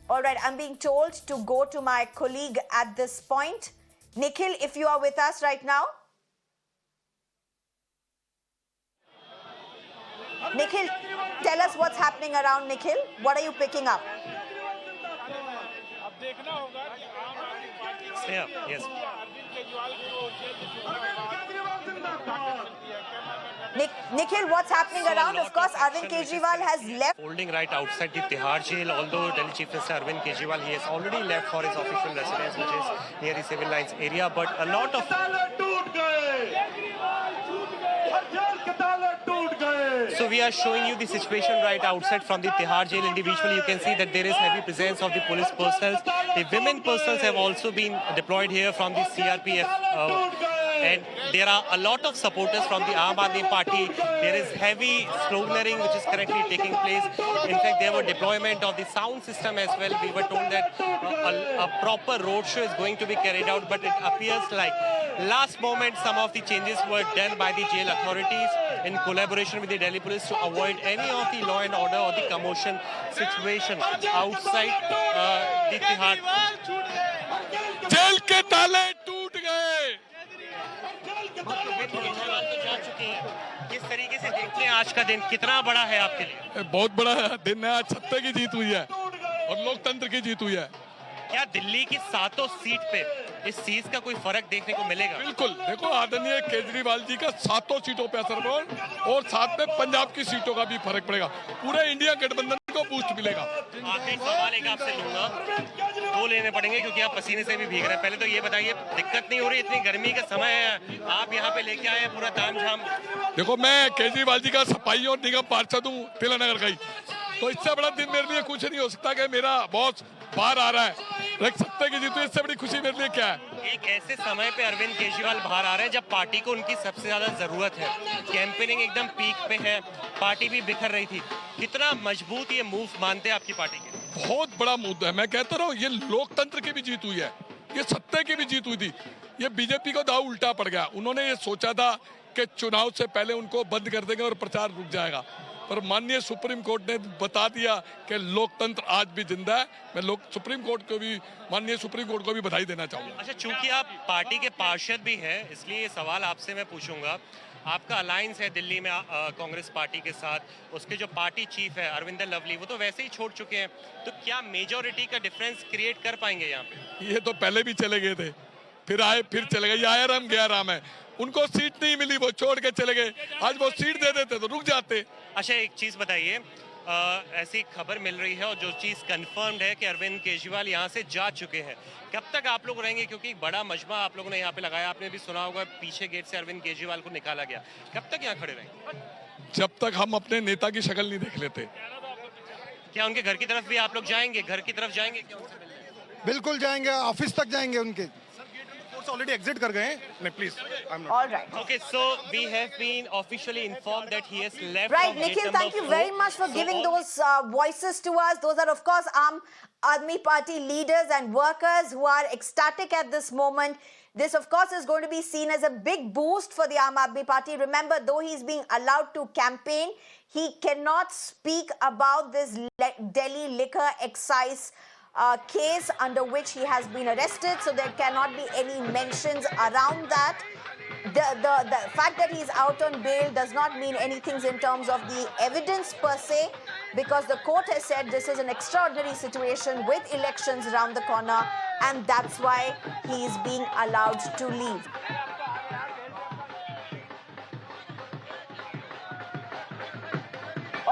All right, I'm being told to go to my colleague at this point. Nikhil, if you are with us right now. Nikhil, tell us what's happening around, Nikhil. What are you picking up? Yeah, yes. Nikhil, what's happening around? Of course, Arvind Kejriwal has left. Holding right outside the Tihar jail, although Delhi Chief Minister Arvind Kejriwal, he has already left for his official residence, which is near the civil lines area. But a lot of... So we are showing you the situation right outside from the Tihar jail. Individually, you can see that there is heavy presence of the police personnel. The women personnel have also been deployed here from the CRPF. And there are a lot of supporters from the Aam Aadmi Party. There is heavy sloganeering which is currently taking place. In fact, there were deployment of the sound system as well. We were told that a proper roadshow is going to be carried out, but it appears like last moment some of the changes were done by the jail authorities in collaboration with the Delhi police to avoid any of the law and order or the commotion situation outside the Tihar. Jail के ताले टूट गए। किस तरीके से देखते हैं आज का दिन, कितना बड़ा है आपके लिए? बहुत बड़ा दिन है आज। सत्ता की जीत हुई है और लोकतंत्र की जीत हुई है। क्या दिल्ली की 7 सीट पे इस चीज का कोई फर्क देखने को मिलेगा? बिल्कुल, देखो आदरणीय केजरीवाल जी का 7 सीटों पे असर पड़ा और साथ में पंजाब की सीटों का भी फर्क पड़ेगा। पूरे इंडिया गठबंधन को बूस्ट मिलेगा। आखिरी सवाल एक आपसे लूंगा, 2 लेने पड़ेंगे क्योंकि आप पसीने से भी भीग रहे हैं। पहले तो ये बताइए, दिक्कत नहीं हो रही? इतनी गर्मी का समय है, आप यहाँ पे लेके आए पूरा तामझाम। देखो मैं केजरीवाल जी का सफाई और निगम पार्षद हूँ तिलनगर का ही, तो इससे बड़ा दिन मेरे लिए कुछ नहीं हो सकता कि मेरा बॉस बाहर आ रहा है। सत्ता की जीत, इससे बड़ी खुशी मेरे लिए क्या है? एक ऐसे समय पे अरविंद केजरीवाल बाहर आ रहे हैं जब पार्टी को उनकी सबसे ज्यादा जरूरत है। कैंपेनिंग एकदम पीक पे है, पार्टी भी बिखर रही थी। कितना मजबूत ये मूव मानते हैं आपकी पार्टी के? बहुत बड़ा मुद्दा है। मैं कहता रहा हूँ ये लोकतंत्र की भी जीत हुई है, ये सत्ता की भी जीत हुई थी। ये बीजेपी को दाव उल्टा पड़ गया। उन्होंने ये सोचा था कि चुनाव से पहले उनको बंद कर देंगे और प्रचार रुक जाएगा, पर माननीय सुप्रीम कोर्ट ने बता दिया कि लोकतंत्र आज भी जिंदा है। मैं सुप्रीम कोर्ट को भी, माननीय सुप्रीम कोर्ट को भी बधाई देना चाहूंगा। अच्छा, चूंकि आप पार्टी के पार्षद भी हैं, इसलिए ये सवाल आपसे मैं पूछूंगा। आपका अलायंस है दिल्ली में कांग्रेस पार्टी के साथ, उसके जो पार्टी चीफ है अरविंदर लवली, वो तो वैसे ही छोड़ चुके हैं, तो क्या मेजोरिटी का डिफरेंस क्रिएट कर पाएंगे यहाँ पे? ये तो पहले भी चले गए थे, फिर आए फिर चले गए। ये आया राम गया राम है। उनको सीट नहीं मिली, वो छोड़ के चले गए। आज वो सीट दे देते तो रुक जाते। अच्छा, एक चीज बताइए, ऐसी खबर मिल रही है और जो चीज कंफर्म्ड है कि अरविंद केजरीवाल यहाँ से जा चुके हैं। कब तक आप लोग रहेंगे? क्योंकि बड़ा मजमा आप लोगों ने यहाँ पे लगाया, आपने भी सुना होगा पीछे गेट से अरविंद केजरीवाल को निकाला गया। कब तक यहाँ खड़े रहेंगे? जब तक हम अपने नेता की शक्ल नहीं देख लेते। क्या उनके घर की तरफ भी आप लोग जाएंगे? घर की तरफ जाएंगे क्या उनसे मिलने? बिल्कुल जाएंगे, ऑफिस तक जाएंगे उनके। ऑलरेडी एग्जिट कर गए हैं। Please, all right. Okay, so we have been officially informed that he has left. Right, from gate Nikhil, number thank you 4. very much for giving those voices to us. Those are, of course, Aam Aadmi Party leaders and workers who are ecstatic at this moment. This, of course, is going to be seen as a big boost for the Aam Aadmi Party. Remember, though he's being allowed to campaign, he cannot speak about this Delhi liquor excise case under which he has been arrested, so there cannot be any mentions around that. The fact that he's out on bail does not mean anything in terms of the evidence per se, because the court has said this is an extraordinary situation with elections around the corner, and that's why he is being allowed to leave.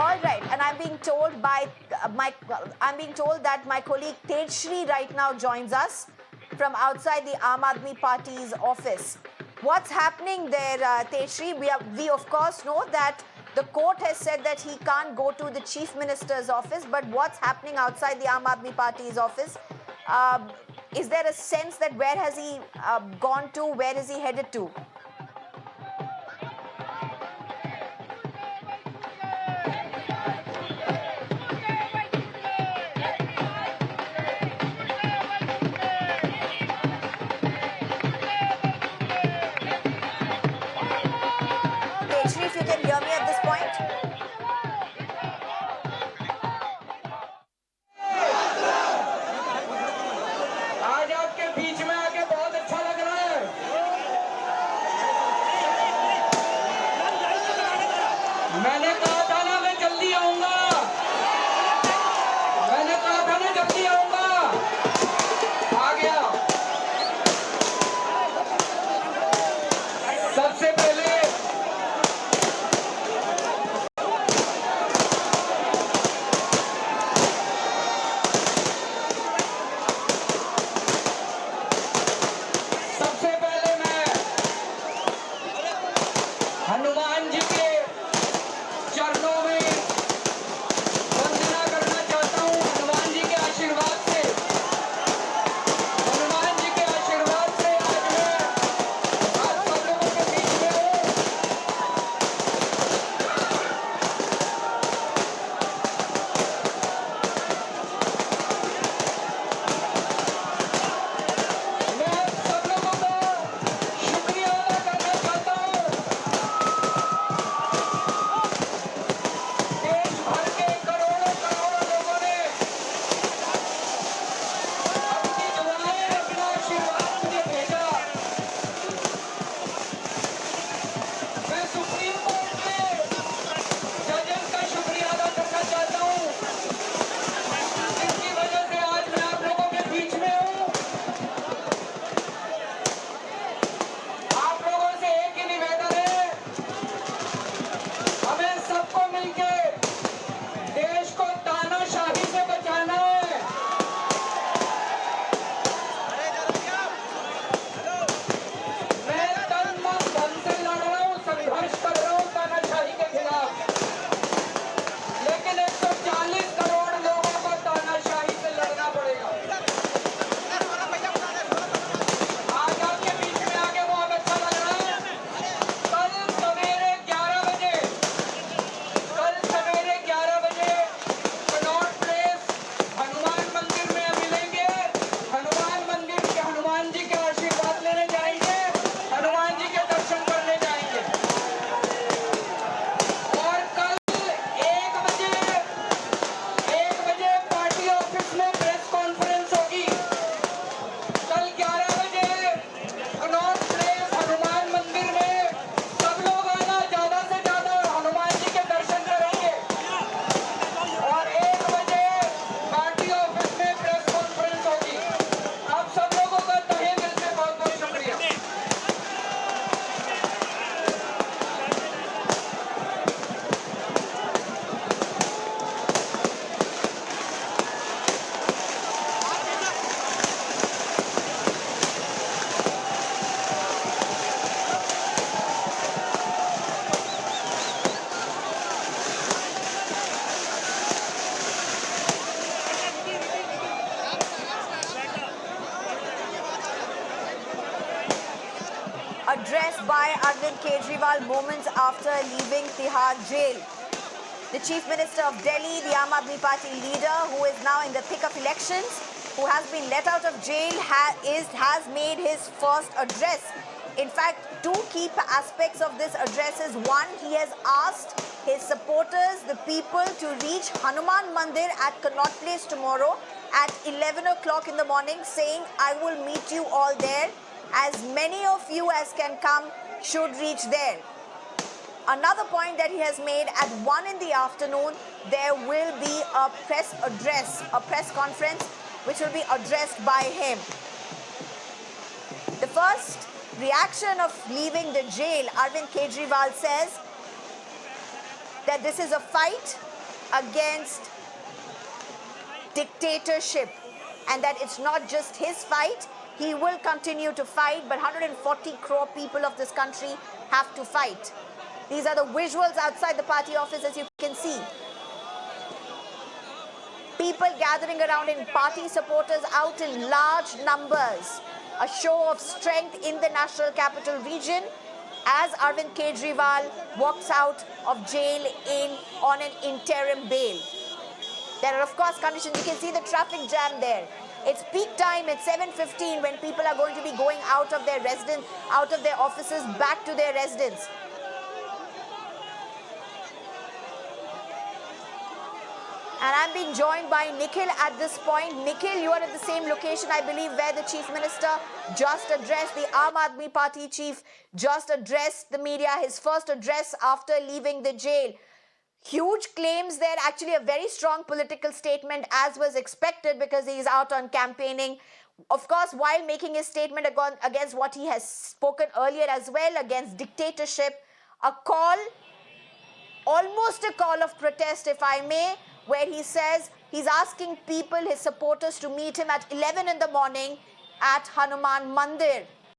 All right, and I'm being told that my colleague Tejshri right now joins us from outside the Aam Aadmi Party's office. What's happening there, Tejshri? We of course know that the court has said that he can't go to the Chief Minister's office, but what's happening outside the Aam Aadmi Party's office? Is there a sense that where has he gone to? Where is he headed to? If you can hear me at this point. by Arvind Kejriwal moments after leaving Tihar jail. The Chief Minister of Delhi, the Aam Aadmi Party leader, who is now in the thick of elections, who has been let out of jail, has made his first address. In fact, two key aspects of this address is one, he has asked his supporters, the people, to reach Hanuman Mandir at Connaught Place tomorrow at 11 o'clock in the morning, saying, I will meet you all there. As many of you as can come should reach there. Another point that he has made, at 1 in the afternoon, there will be a press address, a press conference, which will be addressed by him. The first reaction of leaving the jail, Arvind Kejriwal says that this is a fight against dictatorship and that it's not just his fight. He will continue to fight, but 140 crore people of this country have to fight. These are the visuals outside the party office, as you can see. People gathering around in party supporters out in large numbers. A show of strength in the National Capital Region as Arvind Kejriwal walks out of jail on an interim bail. There are, of course, conditions. You can see the traffic jam there. It's peak time at 7:15 when people are going to be going out of their residence, out of their offices, back to their residence. And I'm being joined by Nikhil at this point. Nikhil, you are at the same location, I believe, where the Chief Minister just addressed, the Aam Aadmi Party chief just addressed the media, his first address after leaving the jail. Huge claims there, actually a very strong political statement as was expected because he's out on campaigning. Of course, while making his statement against what he has spoken earlier as well, against dictatorship, a call, almost a call of protest, if I may, where he says he's asking people, his supporters, to meet him at 11 in the morning at Hanuman Mandir.